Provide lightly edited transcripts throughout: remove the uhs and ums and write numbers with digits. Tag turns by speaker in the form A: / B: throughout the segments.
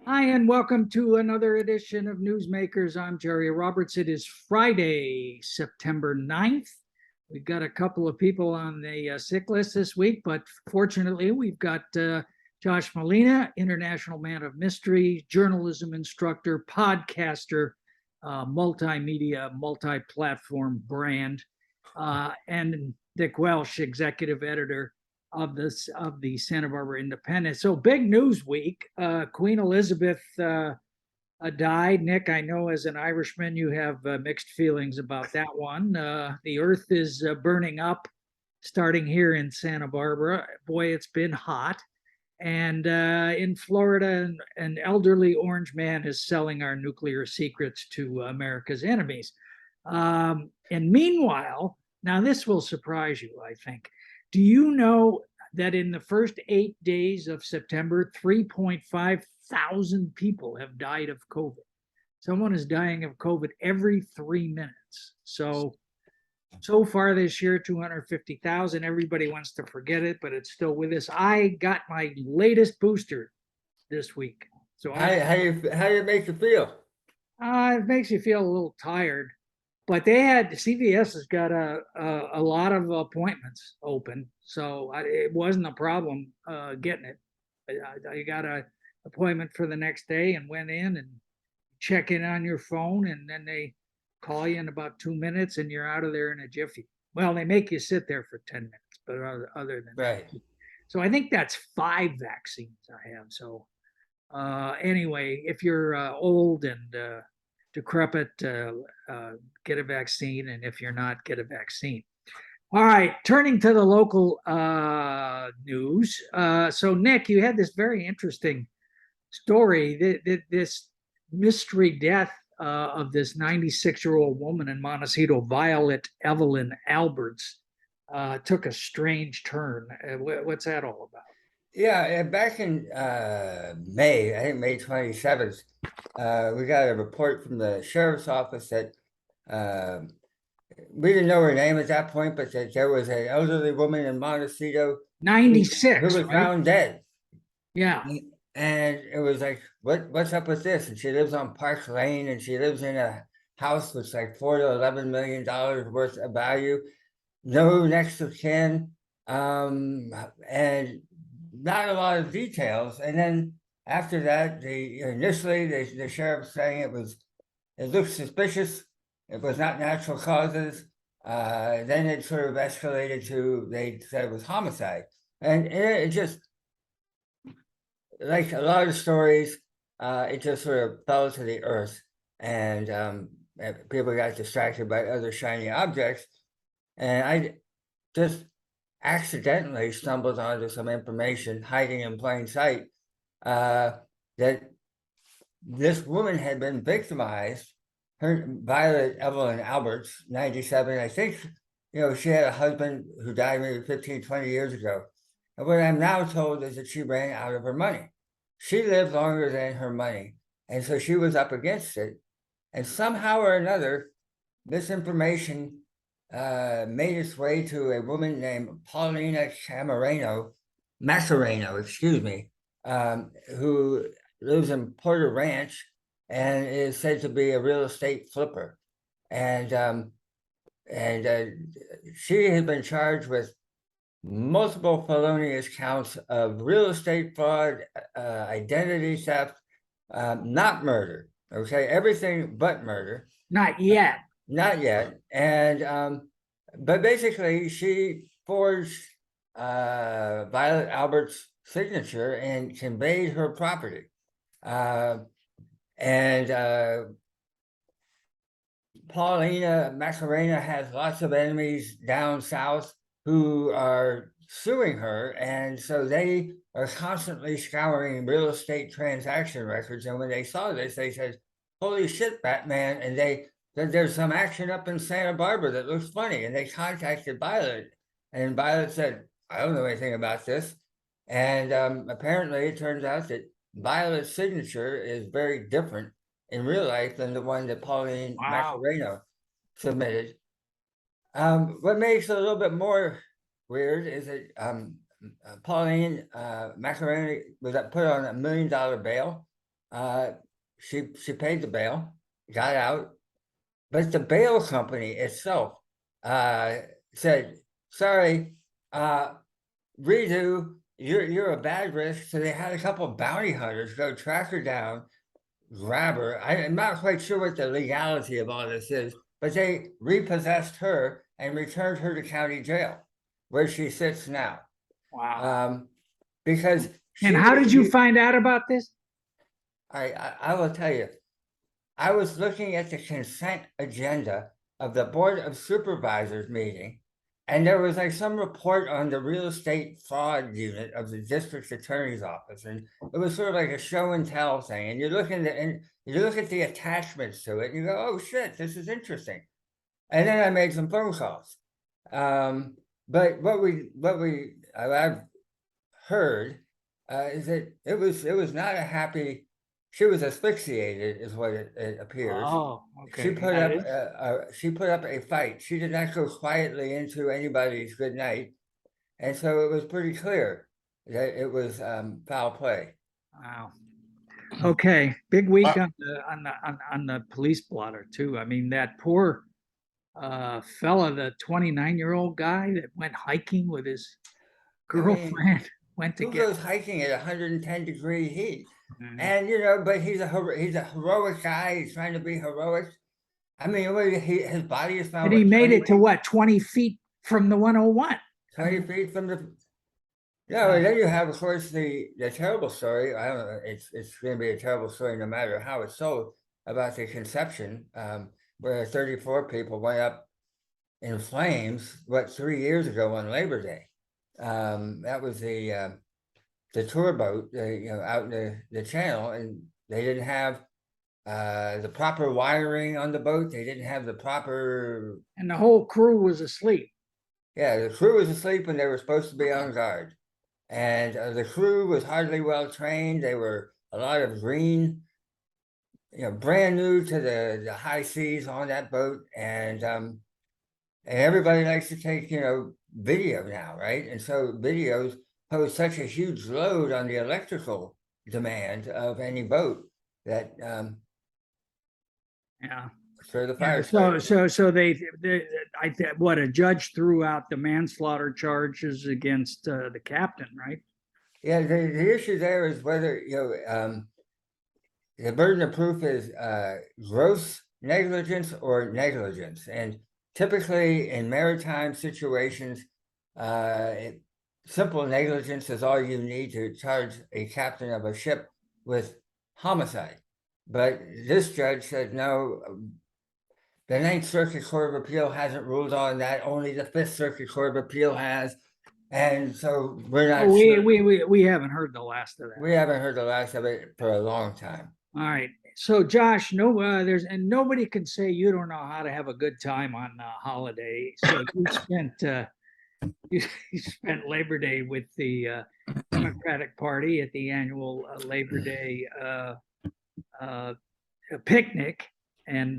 A: Hi, and welcome to another edition of Newsmakers. I'm Jerry Roberts. It is Friday, September 9th. We've got a couple of people on the sick list this week, but fortunately, we've got Josh Molina, international man of mystery, journalism instructor, podcaster, multimedia, multi-platform brand, and Nick Welsh, executive editor of the Santa Barbara Independent. So big news week. Queen Elizabeth died. Nick, I know as an Irishman, you have mixed feelings about that one. The earth is burning up, starting here in Santa Barbara. Boy, it's been hot. And in Florida, an elderly orange man is selling our nuclear secrets to America's enemies. And meanwhile, now this will surprise you, I think. Do you know that in the first 8 days of September, 3.5 thousand people have died of COVID? Someone is dying of COVID every 3 minutes. So far this year, 250,000. Everybody wants to forget it, but it's still with us. I got my latest booster this week. So
B: how do you make you feel?
A: It makes you feel a little tired. But CVS has got a lot of appointments open, so it wasn't a problem getting it. I got an appointment for the next day and went in and check in on your phone, and then they call you in about 2 minutes, and you're out of there in a jiffy. Well, they make you sit there for 10 minutes, but other than
B: right.
A: that. So I think that's 5 vaccines I have. So anyway, if you're old and decrepit, get a vaccine, and if you're not, get a vaccine. All right, turning to the local news. So Nick, you had this very interesting story, this mystery death of this 96-year-old woman in Montecito, Violet Evelyn Alberts, took a strange turn. What's that all about?
B: Yeah, back in May, I think May 27th, we got a report from the sheriff's office that we didn't know her name at that point, but that there was an elderly woman in Montecito
A: 96,
B: who was
A: right?
B: found dead.
A: Yeah.
B: And it was like, what's up with this? And she lives on Park Lane, and she lives in a house with like $4 to $11 million worth of value. No next of kin, and not a lot of details. And then after that, initially the sheriff saying it looked suspicious. It was not natural causes. Then it sort of escalated to, they said it was homicide. And it just, like a lot of stories, it just sort of fell to the earth, and people got distracted by other shiny objects. And I just accidentally stumbled onto some information hiding in plain sight, that this woman had been victimized. Her Violet Evelyn Alberts, 97, I think, she had a husband who died maybe 15, 20 years ago. And what I'm now told is that she ran out of her money. She lived longer than her money, and so she was up against it. And somehow or another, this information made its way to a woman named Paulina Massereno, excuse me, who lives in Porter Ranch and is said to be a real estate flipper. And she has been charged with multiple felonious counts of real estate fraud, identity theft, not murder. Okay, everything but murder.
A: Not yet.
B: Not yet. And but basically she forged Violet Albert's signature and conveyed her property. Paulina Masserena has lots of enemies down south who are suing her, and so they are constantly scouring real estate transaction records. And when they saw this, they said, "Holy shit, Batman!" And there's some action up in Santa Barbara that looks funny. And they contacted Violet, and Violet said, "I don't know anything about this." And apparently it turns out that Violet's signature is very different in real life than the one that Pauline Massereno submitted. What makes it a little bit more weird is that Pauline Massereno was put on $1 million bail She paid the bail, got out, but the bail company itself said, "Sorry, redo. You're a bad risk." So they had a couple of bounty hunters go track her down, grab her. I'm not quite sure what the legality of all this is, but they repossessed her and returned her to county jail, where she sits now.
A: Wow.
B: Because
A: And how did you find out about this?
B: I will tell you, I was looking at the consent agenda of the Board of Supervisors meeting, and there was like some report on the real estate fraud unit of the district attorney's office, and it was sort of like a show and tell thing. And you look at the attachments to it, and you go, "Oh shit, this is interesting." And then I made some phone calls. But I've heard is that it was not a happy. She was asphyxiated, is what it appears.
A: Oh, okay.
B: She put up a fight. She did not go quietly into anybody's good night, and so it was pretty clear that it was foul play.
A: Wow. Okay, big week on the police blotter too. I mean, that poor fella, the 29-year-old guy that went hiking with his girlfriend, went to
B: Who
A: get
B: goes hiking at 110-degree heat?
A: Mhm.
B: And but he's a heroic guy. He's trying to be heroic. I mean, his body is found.
A: And he made it to what, 20 feet from the 101?
B: 20 feet from the. No, and then you have, of course, the terrible story. I don't know. It's going to be a terrible story no matter how it's told, about the conception, where 34 people went up in flames. 3 years ago on Labor Day? That was the tour boat, out in the channel, and they didn't have the proper wiring on the boat. They didn't have the proper.
A: And the whole crew was asleep.
B: Yeah, the crew was asleep when they were supposed to be on guard. And the crew was hardly well trained. They were a lot of green, brand new to the high seas on that boat. And everybody likes to take, video now, right? And so videos pose such a huge load on the electrical demand of any boat that
A: Yeah.
B: for the fire.
A: So what, a judge threw out the manslaughter charges against the captain, right?
B: Yeah, the issue there is whether the burden of proof is gross negligence or negligence, and typically in maritime situations, simple negligence is all you need to charge a captain of a ship with homicide. But this judge said no. The Ninth Circuit Court of Appeal hasn't ruled on that. Only the Fifth Circuit Court of Appeal has, and so we're not.
A: We haven't heard the last of that.
B: We haven't heard the last of it for a long time.
A: All right. So Josh, nobody can say you don't know how to have a good time on holiday. So you spent Labor Day with the Democratic Party at the annual Labor Day picnic, and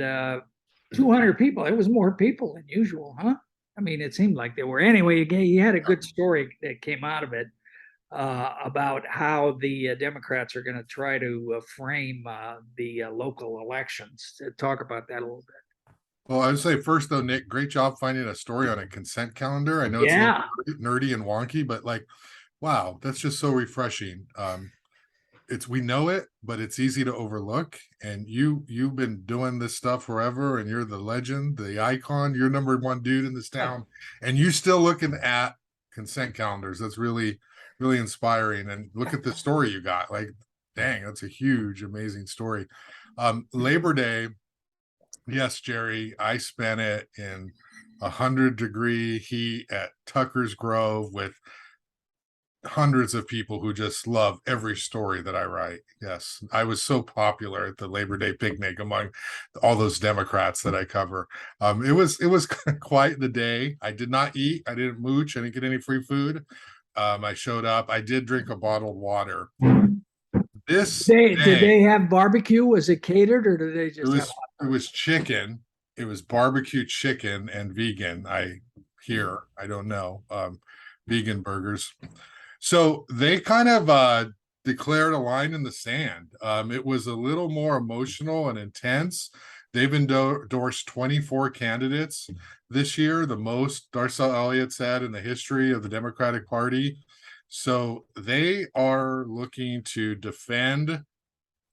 A: 200 people. It was more people than usual, huh? I mean, it seemed like there were. Anyway, you had a good story that came out of it about how the Democrats are going to try to frame the local elections. Talk about that a little bit.
C: Well, I would say first though, Nick, great job finding a story on a consent calendar. I know it's a little nerdy and wonky, but wow, that's just so refreshing. We know it, but it's easy to overlook. And you've been doing this stuff forever, and you're the legend, the icon. You're number one dude in this town, and you're still looking at consent calendars. That's really, really inspiring. And look at the story you got. Dang, that's a huge, amazing story. Labor Day. Yes, Jerry, I spent it in 100-degree heat at Tucker's Grove with hundreds of people who just love every story that I write. Yes, I was so popular at the Labor Day picnic among all those Democrats that I cover. It was quite the day. I did not eat. I didn't mooch. I didn't get any free food. I showed up. I did drink a bottled water.
A: Did they have barbecue? Was it catered, or did they just?
C: It was chicken. It was barbecue chicken and vegan. I don't know, vegan burgers. So they kind of declared a line in the sand. It was a little more emotional and intense. They've endorsed 24 candidates this year, the most, Darcel Elliott said, in the history of the Democratic Party. So they are looking to defend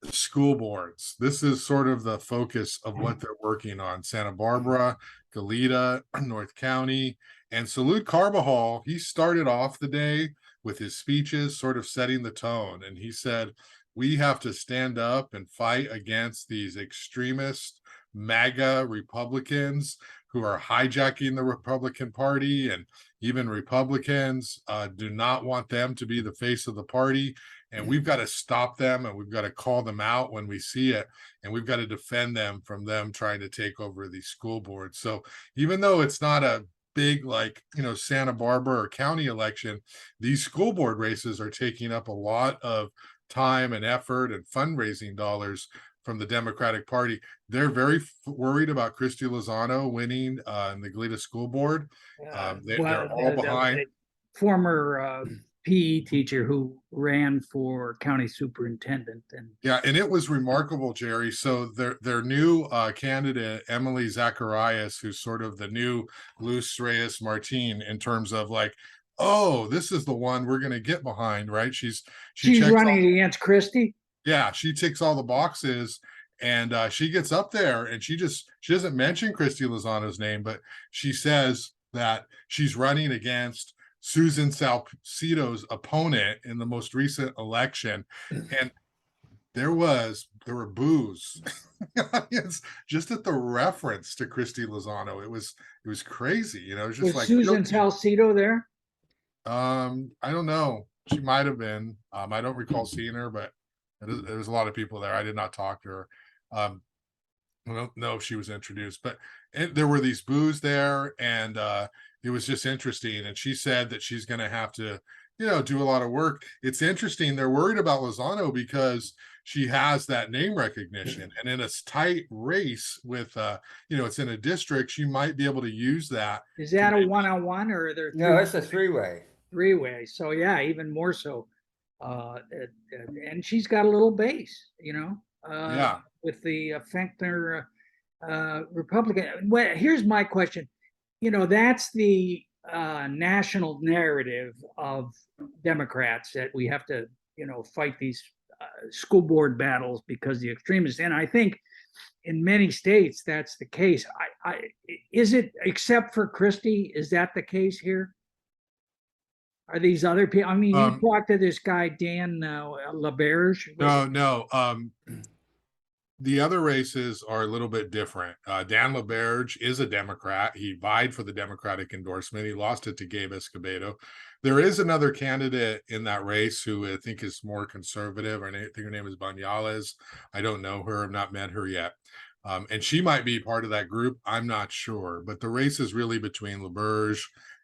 C: school boards. This is sort of the focus of what they're working on. Santa Barbara, Goleta, North County, and Salud Carbajal. He started off the day with his speeches, sort of setting the tone. And he said, we have to stand up and fight against these extremist MAGA Republicans who are hijacking the Republican Party, and even Republicans do not want them to be the face of the party. And we've got to stop them, and we've got to call them out when we see it, and we've got to defend them from them trying to take over these school boards. So even though it's not a big, like, Santa Barbara or county election, these school board races are taking up a lot of time and effort and fundraising dollars from the Democratic Party. They're very worried about Christy Lozano winning in the Goleta School Board. They're all behind.
A: The former PE teacher who ran for county superintendent. And
C: yeah, and it was remarkable, Jerry. So their new candidate, Emily Zacharias, who's sort of the new Luz Reyes Martin in terms of like, oh, this is the one we're going to get behind, right? She's
A: running against Christie.
C: Yeah, she ticks all the boxes, and she gets up there, and she doesn't mention Christy Lozano's name, but she says that she's running against Susan Salcido's opponent in the most recent election, and there were boos just at the reference to Christy Lozano. It was crazy, it was just
A: was
C: like
A: Susan Salcido there.
C: I don't know. She might have been. I don't recall seeing her, but there was a lot of people there. I did not talk to her. I don't know if she was introduced, but there were these boos there, and it was just interesting. And she said that she's going to have to, do a lot of work. It's interesting. They're worried about Lozano because she has that name recognition, and in a tight race with, it's in a district, she might be able to use that.
A: Is that a one-on-one, or are there?
B: No, it's a three-way.
A: Three-way. So yeah, even more so. And she's got a little base,
C: Yeah.
A: with the Fankner Republican. Well, here's my question. That's the national narrative of Democrats, that we have to, fight these school board battles because the extremists. And I think in many states that's the case. Is it, except for Christie, is that the case here? Are these other people? I mean, you talked to this guy, Dan LaBerge.
C: No. The other races are a little bit different. Dan LaBerge is a Democrat. He vied for the Democratic endorsement. He lost it to Gabe Escobedo. There is another candidate in that race who I think is more conservative. I think her name is Banyales. I don't know her. I've not met her yet. And she might be part of that group. I'm not sure. But the race is really between LaBerge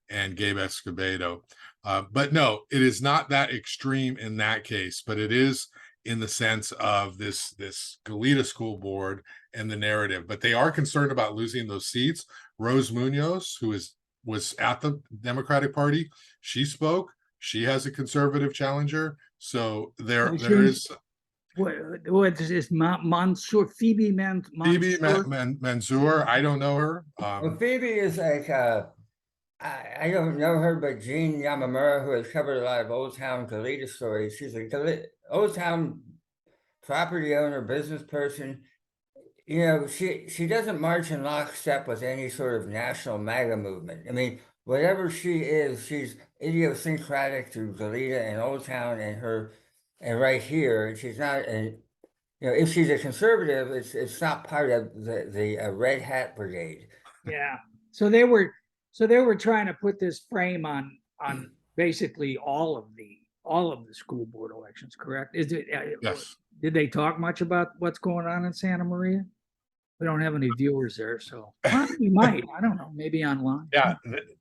C: and Gabe Escobedo. But no, it is not that extreme in that case, but it is in the sense of this Goleta school board and the narrative. But they are concerned about losing those seats. Rose Munoz, who was at the Democratic Party, she spoke. She has a conservative challenger. So there is.
A: What is this? Mansour, Phoebe
C: Mansour. I don't know her.
B: Well, Phoebe is like I don't know her, but Jean Yamamura, who has covered a lot of Old Town Goleta stories. She's a Old Town property owner, business person. She doesn't march in lockstep with any sort of national MAGA movement. I mean, whatever she is, she's idiosyncratic to Goleta and Old Town and right here. And she's not, if she's a conservative, it's not part of the Red Hat Brigade.
A: Yeah. So they were trying to put this frame on basically all of the school board elections, correct? Is it?
C: Yes.
A: Did they talk much about what's going on in Santa Maria? We don't have any viewers there, so we might. I don't know. Maybe online.
C: Yeah,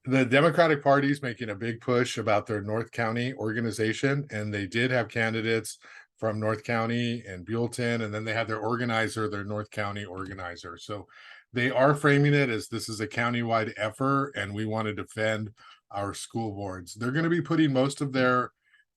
C: the Democratic Party is making a big push about their North County organization, and they did have candidates from North County and Buellton, and then they had their North County organizer. So they are framing it as this is a countywide effort, and we want to defend our school boards. They're going to be putting most of their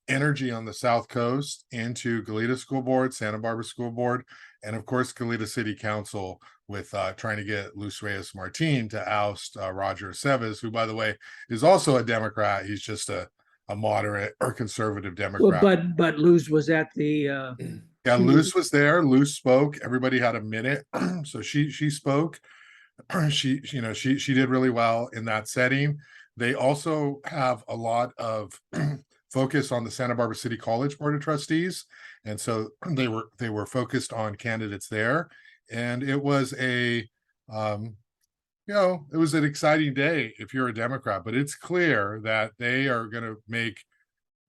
C: energy on the South Coast into Goleta School Board, Santa Barbara School Board, and of course Goleta City Council with trying to get Luz Reyes Martin to oust Roger Aceves, who, by the way, is also a Democrat. He's just a moderate or conservative
A: Well,
C: Democrat.
A: but Luz was at the
C: Yeah,
A: she
C: Luz was there. Luz spoke. Everybody had a minute, so she spoke. She did really well in that setting. They also have a lot of focus on the Santa Barbara City College Board of Trustees, and so they were focused on candidates there. And it was it was an exciting day if you're a Democrat, but it's clear that they are going to make,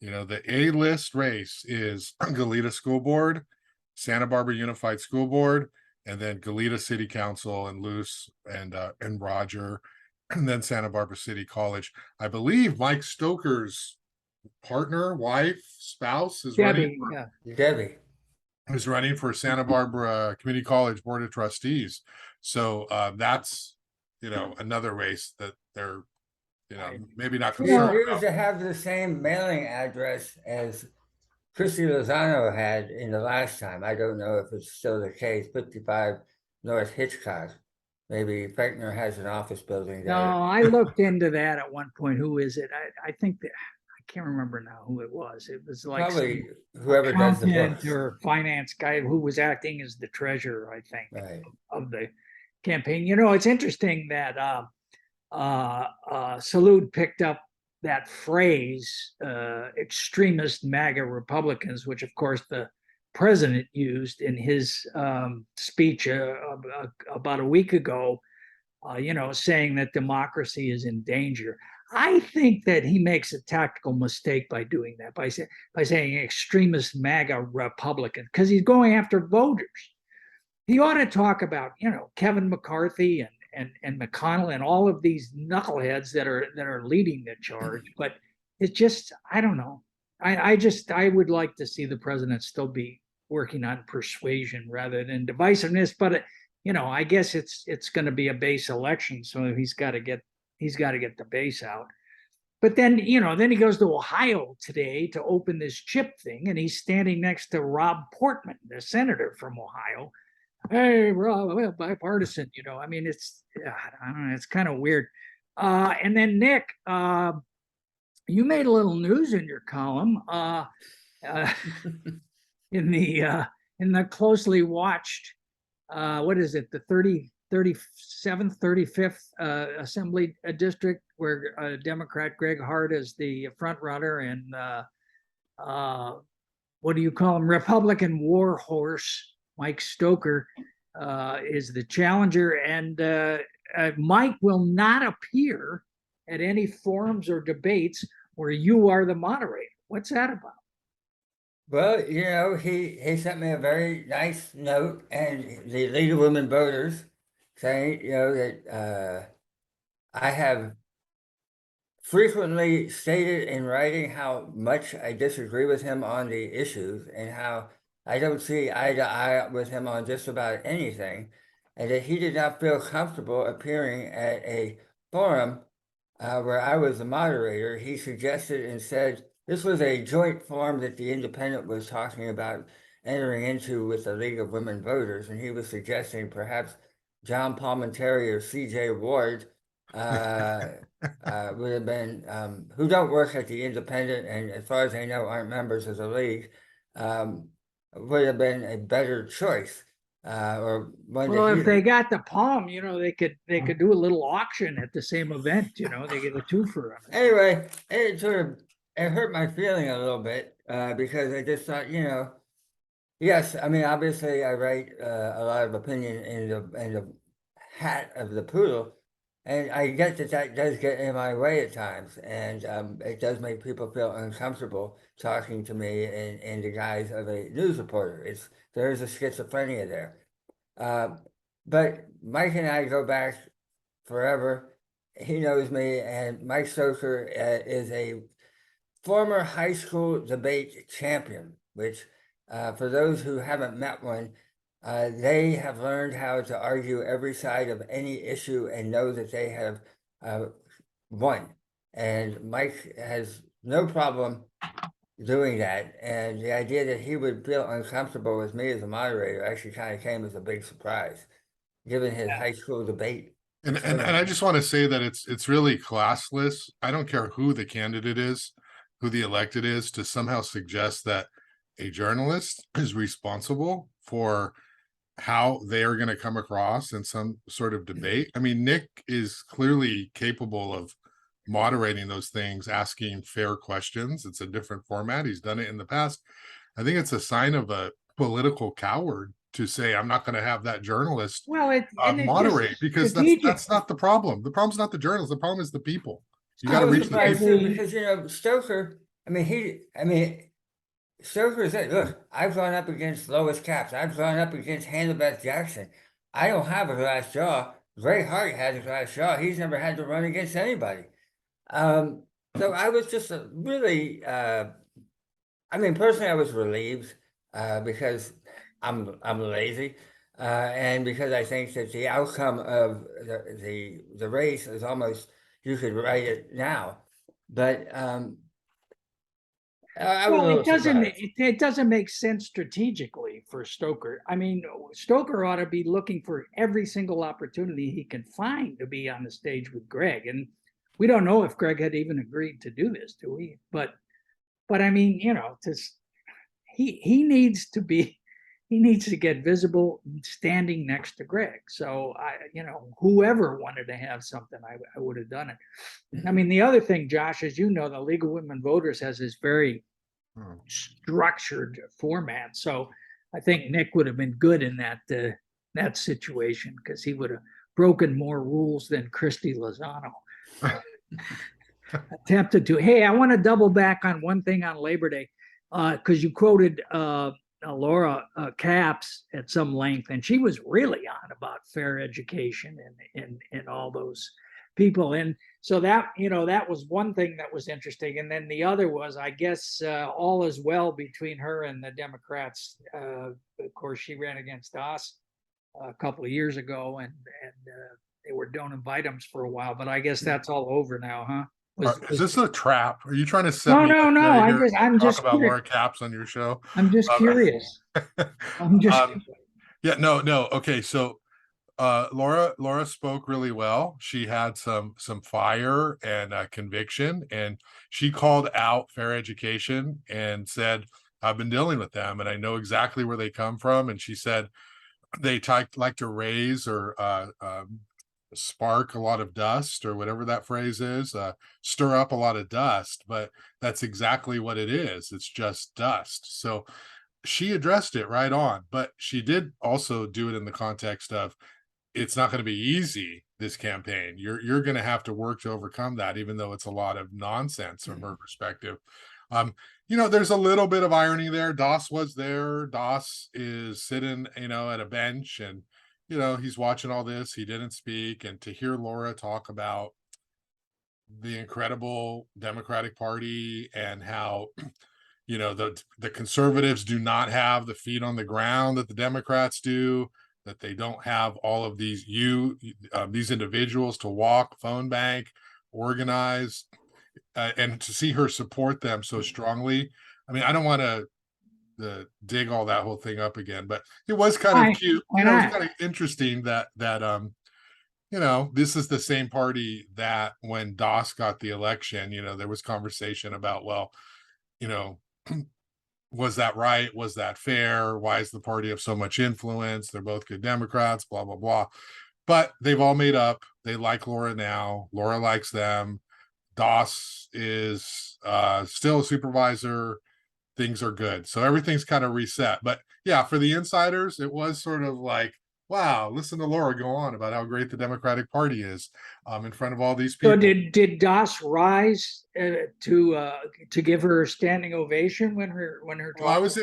C: the A-list race is Goleta School Board, Santa Barbara Unified School Board, and then Goleta City Council and Luz and Roger, and then Santa Barbara City College. I believe Mike Stoker's partner, wife, spouse is
A: Debbie,
C: running for Santa Barbara Community College Board of Trustees. So that's another race that they're maybe not
B: He
C: concerned
B: used
C: about.
B: to have the same mailing address as Christy Lozano had in the last time. I don't know if it's still the case. 55 North Hitchcock. Maybe Fechner has an office building there.
A: No, I looked into that at one point. Who is it? I think that I can't remember now who it was. It was like
B: Probably whoever does the
A: accountant
B: books.
A: or finance guy who was acting as the treasurer, I think,
B: Right.
A: of the campaign. It's interesting that Salud picked up that phrase, extremist MAGA Republicans, which of course the president used in his speech about a week ago, saying that democracy is in danger. I think that he makes a tactical mistake by doing that, by saying extremist MAGA Republican, because he's going after voters. He ought to talk about, Kevin McCarthy and McConnell and all of these knuckleheads that are leading the charge. But it's just, I don't know. I would like to see the president still be working on persuasion rather than divisiveness. But I guess it's going to be a base election, so he's got to get the base out. But then then he goes to Ohio today to open this chip thing, and he's standing next to Rob Portman, the senator from Ohio. Hey, Rob, bipartisan. I mean, I don't know, it's kind of weird. And then Nick, you made a little news in your column in the closely watched, what is it, the 37th, 35th Assembly District, where Democrat Greg Hart is the front runner, and what do you call him, Republican war horse Mike Stoker is the challenger, and Mike will not appear at any forums or debates where you are the moderator. What's that about?
B: Well, he sent me a very nice note, and the League of Women Voters saying, that I have frequently stated in writing how much I disagree with him on the issues and how I don't see eye to eye with him on just about anything, and that he did not feel comfortable appearing at a forum where I was the moderator. He suggested and said this was a joint forum that the Independent was talking about entering into with the League of Women Voters, and he was suggesting perhaps John Palminteri or C.J. Ward would have been, who don't work at the Independent and as far as I know aren't members of the League, would have been a better choice. Well,
A: if they got the palm, they could do a little auction at the same event. They get a twofer.
B: Anyway, it hurt my feeling a little bit because I just thought, yes, I mean, obviously I write a lot of opinion in the hat of the poodle, and I get that does get in my way at times, and it does make people feel uncomfortable talking to me in the guise of a news reporter. There's a schizophrenia there. But Mike and I go back forever. He knows me, and Mike Stoker is a former high school debate champion, which for those who haven't met one, they have learned how to argue every side of any issue and know that they have won. And Mike has no problem doing that. And the idea that he would feel uncomfortable with me as a moderator actually kind of came as a big surprise, given his high school debate.
C: And I just want to say that it's really classless. I don't care who the candidate is, who the elected is, to somehow suggest that a journalist is responsible for how they are going to come across in some sort of debate. I mean, Nick is clearly capable of moderating those things, asking fair questions. It's a different format. He's done it in the past. I think it's a sign of a political coward to say, I'm not going to have that journalist
A: Well, it's
C: moderate, because
A: strategic.
C: that's not the problem. The problem's not the journalist. The problem is the people. You got
B: I
C: to
B: was
C: reach the
B: surprised
C: people.
B: too, because, you know, Stoker, Stoker said, look, I've gone up against Lois Capps. I've gone up against Hannah Beth Jackson. I don't have a glass jaw. Ray Hart has a glass jaw. He's never had to run against anybody. So I was just really, personally, I was relieved because I'm lazy, and because I think that the outcome of the race is almost, you could write it now, but I was a
A: Well,
B: little surprised.
A: it doesn't make sense strategically for Stoker. I mean, Stoker ought to be looking for every single opportunity he can find to be on the stage with Greg. And we don't know if Greg had even agreed to do this, do we? But I mean, you know, he needs to get visible standing next to Greg. So whoever wanted to have something, I would have done it. I mean, the other thing, Josh, as you know, the League of Women Voters has this very structured format. So I think Nick would have been good in that situation, because he would have broken more rules than Christy Lozano attempted to. Hey, I want to double back on one thing on Labor Day, because you quoted Laura Capps at some length, and she was really on about fair education and all those people. And so that was one thing that was interesting. And then the other was, I guess, all is well between her and the Democrats. Of course, she ran against us a couple of years ago, and they were don't invite them for a while. But I guess that's all over now, huh?
C: Is this a trap? Are you trying to set me
A: No.
C: up
A: I'm
C: talk
A: just
C: about
A: curious.
C: Laura Capps on your show?
A: I'm just curious. I'm just.
C: Yeah, no. Okay, so Laura spoke really well. She had some fire and conviction, and she called out fair education and said, I've been dealing with them and I know exactly where they come from. And she said they like to raise or spark a lot of dust, or whatever that phrase is, stir up a lot of dust, but that's exactly what it is. It's just dust. So she addressed it right on, but she did also do it in the context of, it's not going to be easy, this campaign. You're going to have to work to overcome that, even though it's a lot of nonsense from her perspective. There's a little bit of irony there. Doss was there. Doss is sitting, at a bench, and he's watching all this. He didn't speak, and to hear Laura talk about the incredible Democratic Party and how the conservatives do not have the feet on the ground that the Democrats do, that they don't have all of these individuals to walk, phone bank, organize, and to see her support them so strongly. I mean, I don't want to dig all that whole thing up again, but it was kind of cute. It was kind of interesting that this is the same party that when Doss got the election, there was conversation about, well, was that right? Was that fair? Why is the party have so much influence? They're both good Democrats, blah, blah, blah. But they've all made up. They like Laura now. Laura likes them. Doss is still a supervisor. Things are good. So everything's kind of reset. But yeah, for the insiders, it was sort of like, wow, listen to Laura go on about how great the Democratic Party is in front of all these people.
A: So did Doss rise to give her a standing ovation when her
C: Well, I was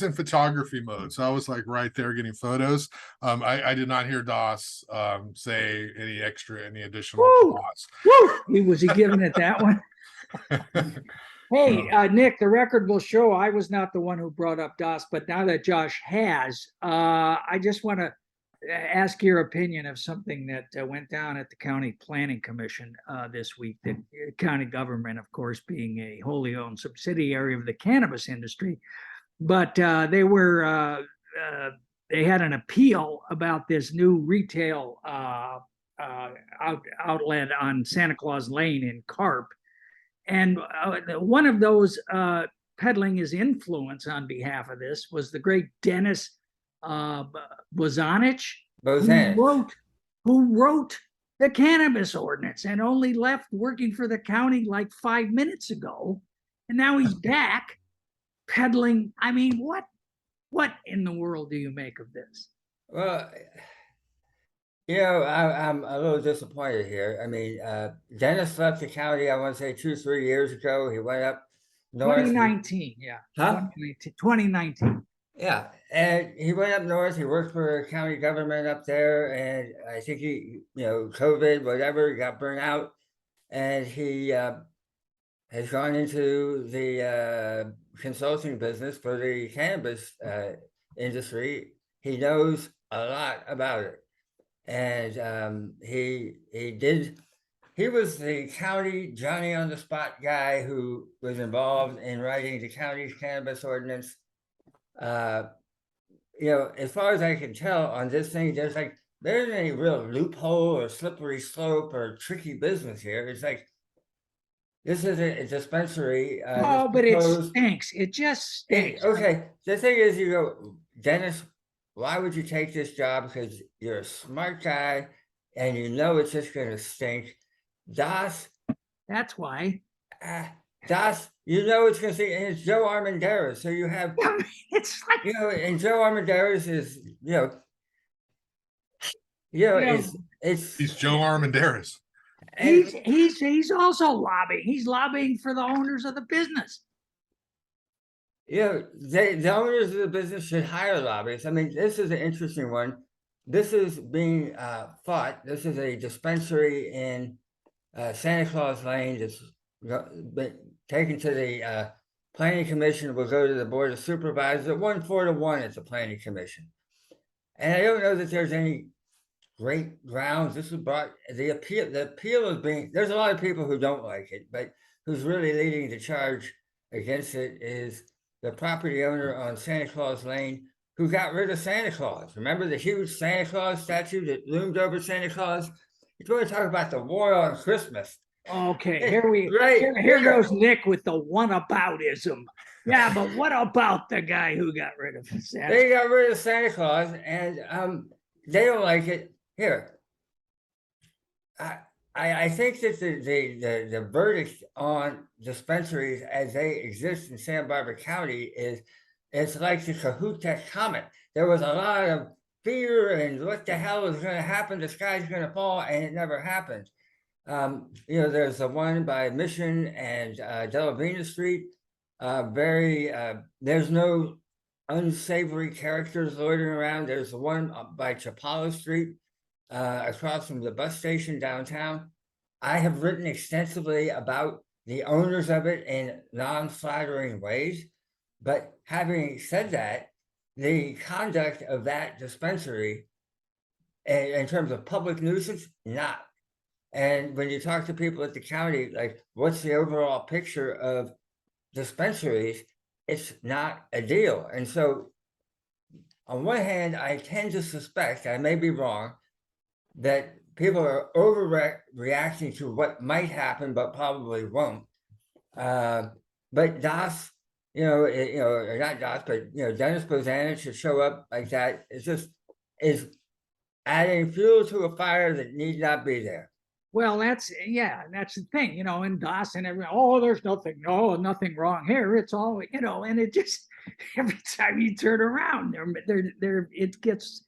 C: in photography mode, so I was like right there getting photos. I did not hear Doss say any additional applause.
A: Was he giving it that one? Hey, Nick, the record will show I was not the one who brought up Doss, but now that Josh has, I just want to ask your opinion of something that went down at the County Planning Commission this week. The county government, of course, being a wholly owned subsidiary of the cannabis industry, but they had an appeal about this new retail outlet on Santa Claus Lane in Carp, and one of those peddling his influence on behalf of this was the great Dennis Bozanich, who wrote the cannabis ordinance and only left working for the county like 5 minutes ago, and now he's back peddling. I mean, what in the world do you make of this?
B: Well, I'm a little disappointed here. I mean, Dennis left the county, I want to say 2-3 years ago. He went up north.
A: 2019, yeah.
B: Huh?
A: 2019.
B: Yeah, and he went up north. He worked for county government up there, and I think he, COVID, whatever, he got burnt out, and he has gone into the consulting business for the cannabis industry. He knows a lot about it, and he was the county Johnny on the spot guy who was involved in writing the county's cannabis ordinance. As far as I can tell on this thing, there isn't any real loophole or slippery slope or tricky business here. It's like, this is a dispensary.
A: But it stinks. It just stinks.
B: Okay, the thing is, you go, Dennis, why would you take this job? Because you're a smart guy and you know it's just going to stink. Das.
A: That's why.
B: Das, it's going to stink. And it's Joe Armendariz. So you have,
A: it's like,
B: and Joe Armendariz is,
C: he's Joe Armendariz.
A: He's also lobbying. He's lobbying for the owners of the business.
B: The owners of the business should hire lobbyists. I mean, this is an interesting one. This is being fought. This is a dispensary in Santa Claus Lane that's been taken to the planning commission. Will go to the board of supervisors. It won 4-1 at the planning commission, and I don't know that there's any great grounds. This was brought, the appeal is being, there's a lot of people who don't like it, but who's really leading the charge against it is the property owner on Santa Claus Lane, who got rid of Santa Claus. Remember the huge Santa Claus statue that loomed over Santa Claus? He's going to talk about the war on Christmas.
A: Okay, here goes Nick with the whataboutism. Yeah, but what about the guy who got rid of Santa?
B: They got rid of Santa Claus, and they don't like it. Here, I think that the verdict on dispensaries as they exist in Santa Barbara County is, it's like the Kahootek Comet. There was a lot of fear and what the hell is going to happen? The sky's going to fall, and it never happened. There's the one by Mission and Delavina Street. There's no unsavory characters loitering around. There's the one by Chapala Street. Across from the bus station downtown. I have written extensively about the owners of it in non-flattering ways, but having said that, the conduct of that dispensary in terms of public nuisance, not. And when you talk to people at the county, like, what's the overall picture of dispensaries? It's not a deal. And so on one hand, I tend to suspect, I may be wrong, that people are overreacting to what might happen, but probably won't. But Das, or not Das, but Dennis Bozanich should show up like that. It's just is adding fuel to a fire that need not be there.
A: Well, that's the thing, in Das and everyone. There's nothing wrong here. It's all, and it just every time you turn around, it gets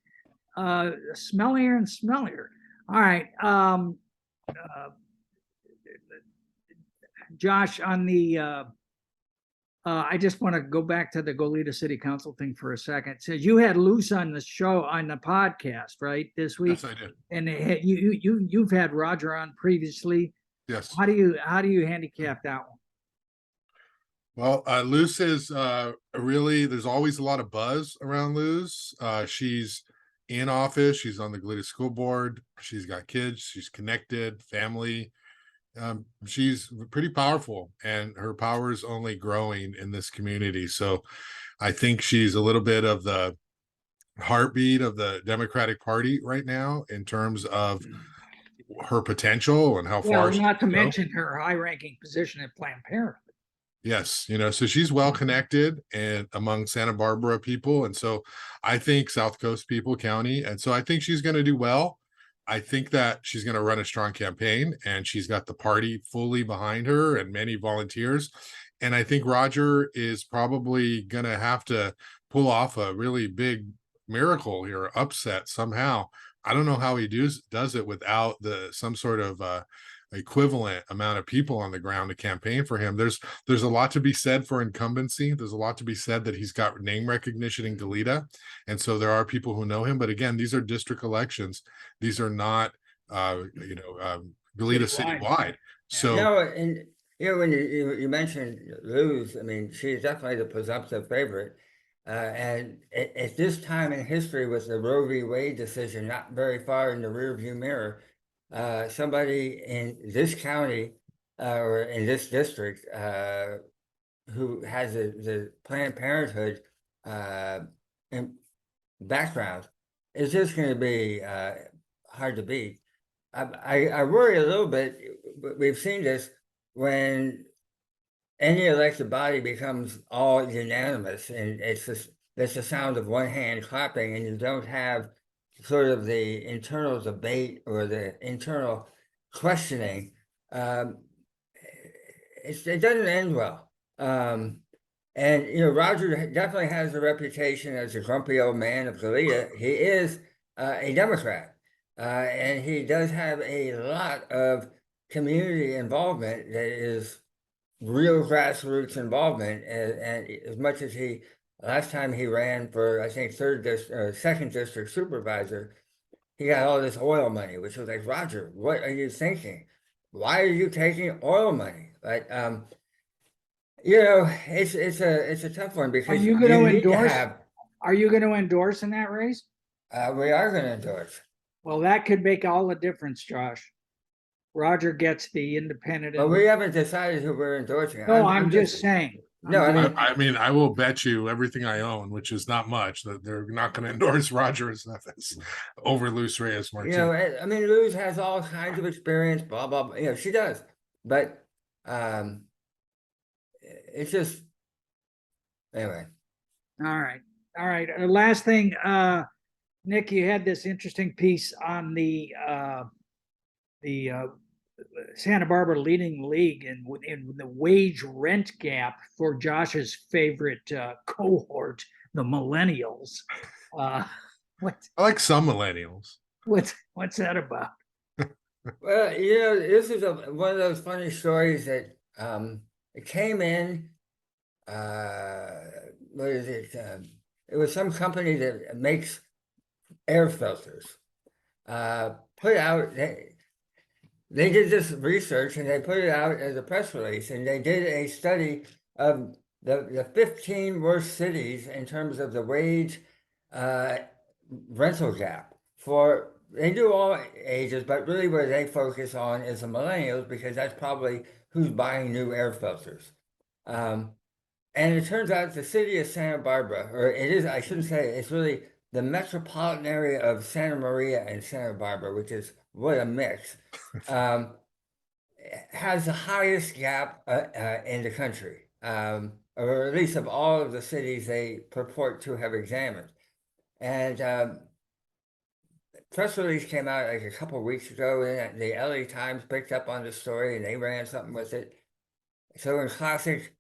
A: smellier and smellier. All right, Josh, on the I just want to go back to the Goleta City Council thing for a second. It says you had Luce on the show, on the podcast, right, this week?
C: Yes, I did.
A: And you've had Roger on previously.
C: Yes.
A: How do you handicap that
C: Well,
A: one?
C: Luce is really, there's always a lot of buzz around Luce. She's in office. She's on the Goleta School Board. She's got kids. She's connected, family. She's pretty powerful, and her power is only growing in this community. So I think she's a little bit of the heartbeat of the Democratic Party right now in terms of her potential and how
A: Well,
C: far she
A: not to
C: can go.
A: mention her high-ranking position at Planned Parenthood.
C: Yes, so she's well connected and among Santa Barbara people. And so I think South Coast people, county. And so I think she's going to do well. I think that she's going to run a strong campaign, and she's got the party fully behind her and many volunteers. And I think Roger is probably going to have to pull off a really big miracle here, upset somehow. I don't know how he does it without some sort of equivalent amount of people on the ground to campaign for him. There's a lot to be said for incumbency. There's a lot to be said that he's got name recognition in Goleta, and so there are people who know him. But again, these are district elections. These are not Goleta citywide. So
B: and when you mentioned Luz, I mean, she's definitely the presumptive favorite. And at this time in history, with the Roe v. Wade decision not very far in the rearview mirror, somebody in this county or in this district who has the Planned Parenthood background is just going to be hard to beat. I worry a little bit. We've seen this when any elected body becomes all unanimous, and it's the sound of one hand clapping, and you don't have sort of the internal debate or the internal questioning. It doesn't end well. And Roger definitely has a reputation as a grumpy old man of Goleta. He is a Democrat, and he does have a lot of community involvement that is real grassroots involvement. And as much as last time he ran for, I think, second district supervisor, he got all this oil money, which was like, Roger, what are you thinking? Why are you taking oil money? But it's a tough one because
A: Are you going to endorse?
B: have.
A: Are you going to endorse in that race?
B: We are going to endorse.
A: Well, that could make all the difference, Josh. Roger gets the independent.
B: But we haven't decided who we're endorsing.
A: No, I'm just saying.
B: No,
C: I mean, I will bet you everything I own, which is not much, that they're not going to endorse Roger as over Luz Reyes Martinez.
B: I mean, Luz has all kinds of experience, blah blah blah. She does, but it's just anyway.
A: All right. Last thing, Nick, you had this interesting piece on the Santa Barbara leading the league in the wage rent gap for Josh's favorite cohort, the millennials.
C: I like some millennials.
A: What's that about?
B: Well, this is one of those funny stories that it came in. What is it? It was some company that makes air filters. Put out. They did this research and they put it out as a press release, and they did a study of the 15 worst cities in terms of the wage rental gap. They do all ages, but really where they focus on is the millennials, because that's probably who's buying new air filters. And it turns out the city of Santa Barbara, or it is, I shouldn't say, it's really the metropolitan area of Santa Maria and Santa Barbara, which is what a mix, has the highest gap in the country, or at least of all of the cities they purport to have examined. And press release came out like a couple of weeks ago, and the LA Times picked up on the story and they ran something with it. So in classic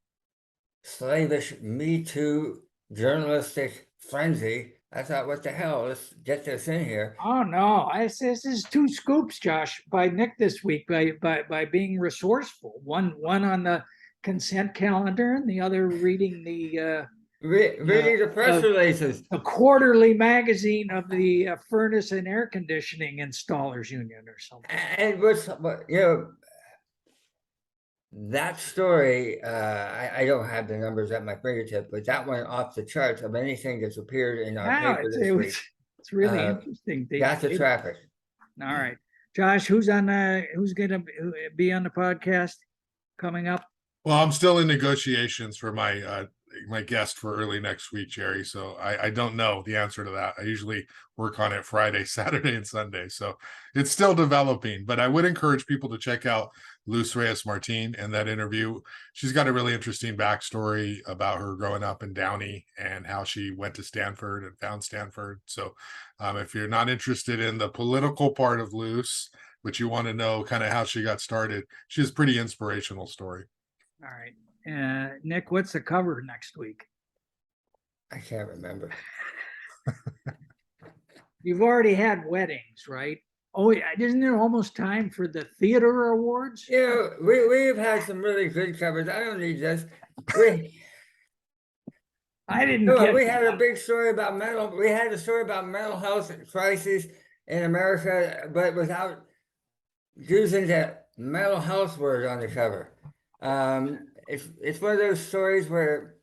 B: slavish Me Too journalistic frenzy, I thought, what the hell? Let's get this in here.
A: Oh no! This is two scoops, Josh, by Nick this week by being resourceful. One on the consent calendar, and the other reading the
B: reading the press releases.
A: The quarterly magazine of the Furnace and Air Conditioning Installers Union or something.
B: And that story, I don't have the numbers at my fingertip, but that went off the charts of anything that's appeared in our paper this week.
A: It's really
B: Uh,
A: interesting.
B: Got the traffic.
A: All right. Josh, who's going to be on the podcast coming up?
C: Well, I'm still in negotiations for my guest for early next week, Jerry. So I don't know the answer to that. I usually work on it Friday, Saturday, and Sunday. So it's still developing, but I would encourage people to check out Luz Reyes Martin and that interview. She's got a really interesting backstory about her growing up in Downey and how she went to Stanford and found Stanford. So if you're not interested in the political part of Luz, but you want to know kind of how she got started, she has a pretty inspirational story.
A: All right. Nick, what's the cover next week?
B: I can't remember.
A: You've already had weddings, right? Oh, isn't it almost time for the theater awards?
B: Yeah, we've had some really good covers. I don't need this.
A: I didn't
B: No,
A: get
B: we had a big story about we had a story about mental health crises in America, but without using the mental health word on the cover. It's one of those stories where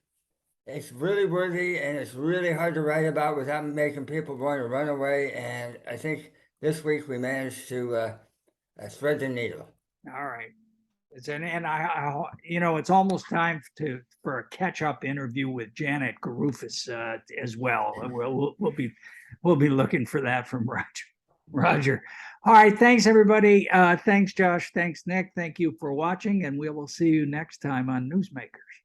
B: it's really worthy and it's really hard to write about without making people want to run away. And I think this week we managed to thread the needle.
A: All right. And I it's almost time for a catch-up interview with Janet Garufis as well. We'll be looking for that from Roger. All right. Thanks, everybody. Thanks, Josh. Thanks, Nick. Thank you for watching, and we will see you next time on Newsmakers.